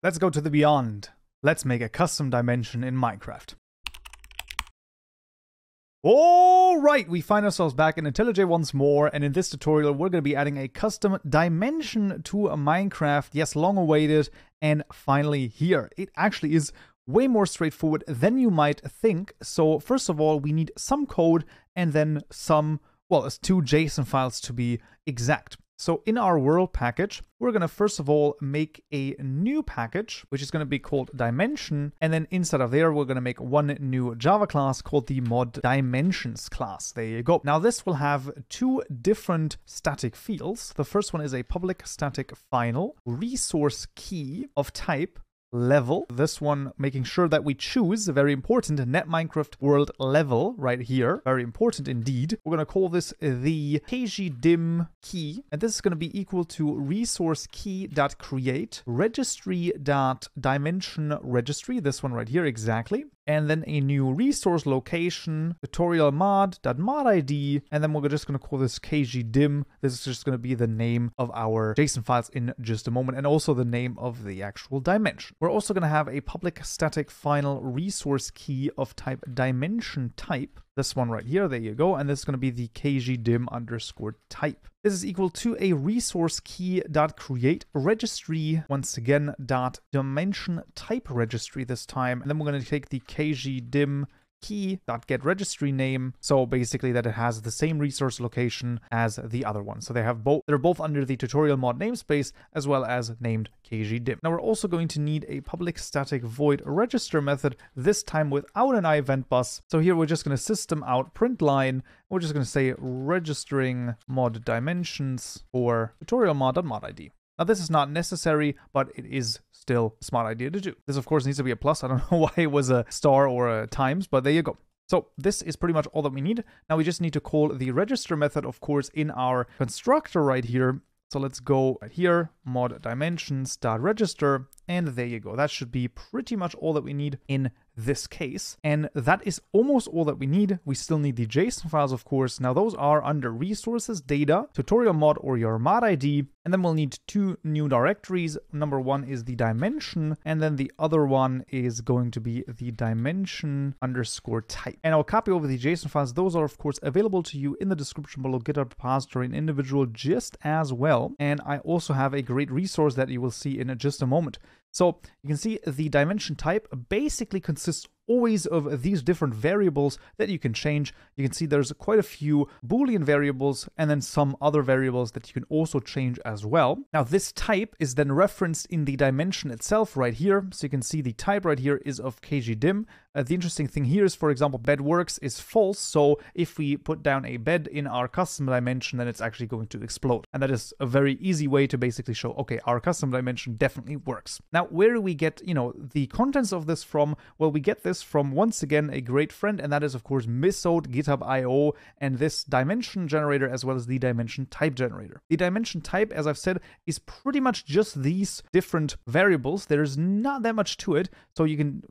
Let's go to the beyond. Let's make a custom dimension in Minecraft. Alright, we find ourselves back in IntelliJ once more, and in this tutorial we're going to be adding a custom dimension to Minecraft. Yes, long awaited, and finally here. It actually is way more straightforward than you might think. So first of all, we need some code and then some, well, it's 2 JSON files to be exact. So in our world package, we're going to first of all make a new package, which is going to be called dimension. And then inside of there, we're going to make one new Java class called the ModDimensions class. There you go. Now this will have 2 different static fields. The first one is a public static final resource key of type level. This one making sure that we choose, very important, net Minecraft world level right here. Very important indeed. We're going to call this the kgdim key, and this is going to be equal to resource key.create registry.dimension registry. This one right here exactly. And then a new resource location, tutorial mod.modID, and then we're just going to call this kgdim. This is just going to be the name of our JSON files in just a moment, and also the name of the actual dimension. We're also going to have a public static final resource key of type dimension type. This one right here, there you go, and this is going to be the kgdim underscore type. This is equal to a resource key.create registry, once again, .dimension type registry this time. And then we're going to take the kgdim key.get registry name, so basically that it has the same resource location as the other one. So they're both under the tutorial mod namespace as well as named kgdim. Now we're also going to need a public static void register method, this time without an event bus. So here we're just going to system out print line. We're just going to say registering mod dimensions for tutorial mod.modID. Now this is not necessary, but it is still a smart idea to do. This of course needs to be a plus. I don't know why it was a star or a times, but there you go. So this is pretty much all that we need. Now we just need to call the register method, of course, in our constructor right here. So let's go right here, ModDimensions.register, and there you go. That should be pretty much all that we need in this case. And that is almost all that we need. We still need the JSON files, of course. Now those are under resources, data, tutorial mod, or your mod ID. And then we'll need 2 new directories. Number one is the dimension, and then the other one is going to be the dimension underscore type. And I'll copy over the JSON files. Those are, of course, available to you in the description below, GitHub repository and individual just as well. And I also have a great resource that you will see in just a moment. So you can see the dimension type basically consists always of these different variables that you can change. You can see there's quite a few Boolean variables and then some other variables that you can also change as well. Now this type is then referenced in the dimension itself right here. So you can see the type right here is of kgdim. The interesting thing here is, for example, bed works is false. So if we put down a bed in our custom dimension, then it's actually going to explode. And that is a very easy way to basically show, okay, our custom dimension definitely works. Now, where do we get, the contents of this from? Well, we get this from, once again, a great friend, and that is, of course, Misode, GitHub.io, and this dimension generator, as well as the dimension type generator. The dimension type, as I've said, is pretty much just these different variables. There's not that much to it, so you can,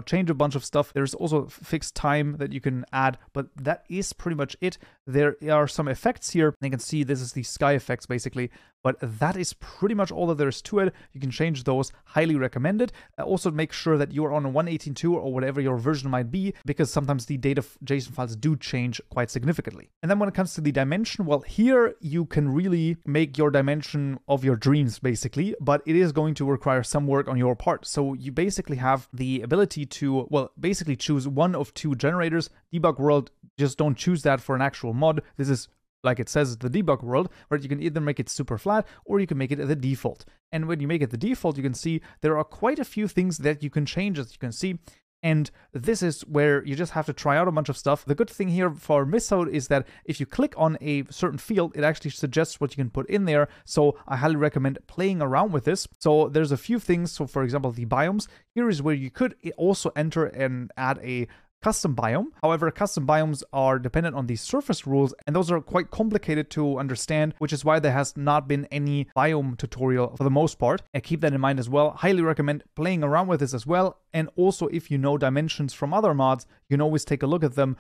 change a bunch of stuff. There's also fixed time that you can add, but that is pretty much it. There are some effects here. You can see this is the sky effects, basically, but that is pretty much all that there is to it. You can change those, highly recommended. Also make sure that you're on a 1.18.2 or whatever your version might be, because sometimes the data JSON files do change quite significantly. And then when it comes to the dimension, well, here you can really make your dimension of your dreams, basically, but it is going to require some work on your part. So you basically have the ability to, well, basically choose one of 2 generators. Debug world, just don't choose that for an actual mod. This is, like it says, the debug world, where you can either make it super flat or you can make it the default. And when you make it the default, you can see there are quite a few things that you can change, as you can see. And this is where you just have to try out a bunch of stuff. The good thing here for Misode is that if you click on a certain field, it actually suggests what you can put in there. So I highly recommend playing around with this. So there's a few things. So for example, the biomes. Here is where you could also enter and add a custom biome. However, custom biomes are dependent on these surface rules, and those are quite complicated to understand, which is why there has not been any biome tutorial for the most part. And keep that in mind as well. Highly recommend playing around with this as well. And also, if you know dimensions from other mods, you can always take a look at them.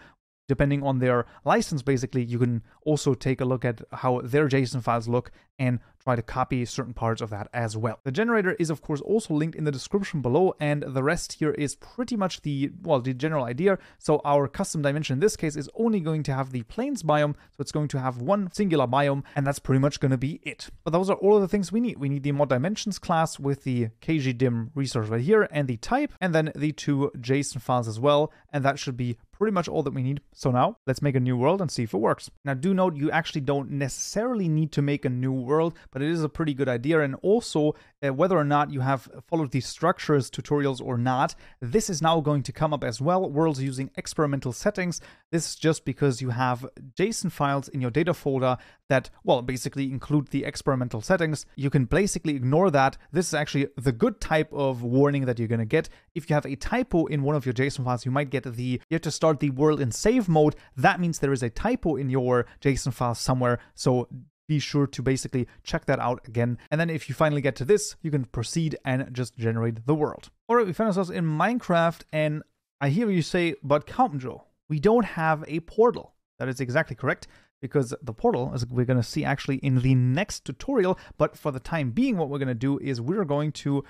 depending on their license, basically, you can also take a look at how their JSON files look and try to copy certain parts of that as well. The generator is, of course, also linked in the description below, and the rest here is pretty much the general idea. So our custom dimension in this case is only going to have the plains biome, so it's going to have one singular biome, and that's pretty much going to be it. But those are all of the things we need. We need the ModDimensions class with the kgdim resource right here, and the type, and then the 2 JSON files as well, and that should be pretty much all that we need. So now let's make a new world and see if it works. Now do note, you actually don't necessarily need to make a new world, but it is a pretty good idea. And also whether or not you have followed these structures tutorials or not, this is now going to come up as well. Worlds using experimental settings. This is just because you have JSON files in your data folder that, well, basically include the experimental settings. You can basically ignore that. This is actually the good type of warning that you're going to get. If you have a typo in one of your JSON files, you might get you have to start the world in save mode. That means there is a typo in your JSON file somewhere. So be sure to basically check that out again. And then if you finally get to this, you can proceed and just generate the world. All right, we found ourselves in Minecraft, and I hear you say, but Kaupenjoe, we don't have a portal. That is exactly correct, because the portal, as we're going to see actually in the next tutorial, but for the time being, what we're going to do is we're going to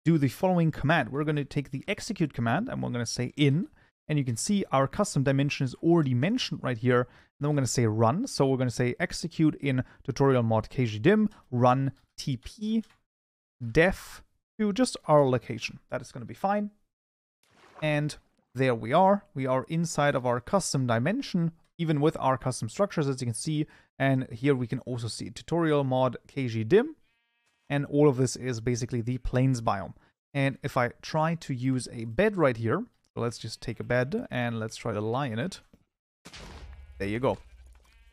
do the following command. We're going to take the execute command, and we're going to say in, and you can see our custom dimension is already mentioned right here. And then we're going to say run. So we're going to say execute in tutorial mod kgdim run tp def to just our location. That is going to be fine. And there we are. We are inside of our custom dimension, even with our custom structures, as you can see. And here we can also see tutorial mod kgdim. And all of this is basically the plains biome. And if I try to use a bed right here, so let's just take a bed and let's try to lie in it. There you go.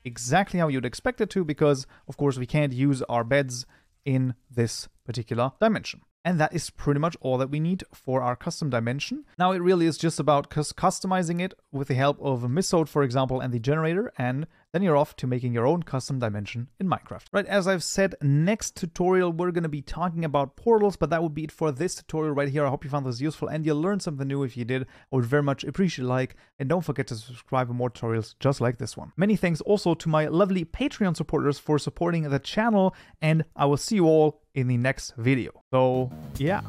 Exactly how you'd expect it to, because of course we can't use our beds in this particular dimension. And that is pretty much all that we need for our custom dimension. Now it really is just about customizing it with the help of Misode, for example, and the generator, and then you're off to making your own custom dimension in Minecraft. Right, as I've said, next tutorial we're going to be talking about portals, but that would be it for this tutorial right here. I hope you found this useful and you learned something new. If you did, I would very much appreciate a like, and don't forget to subscribe for more tutorials just like this one. Many thanks also to my lovely Patreon supporters for supporting the channel, and I will see you all in the next video. So, yeah.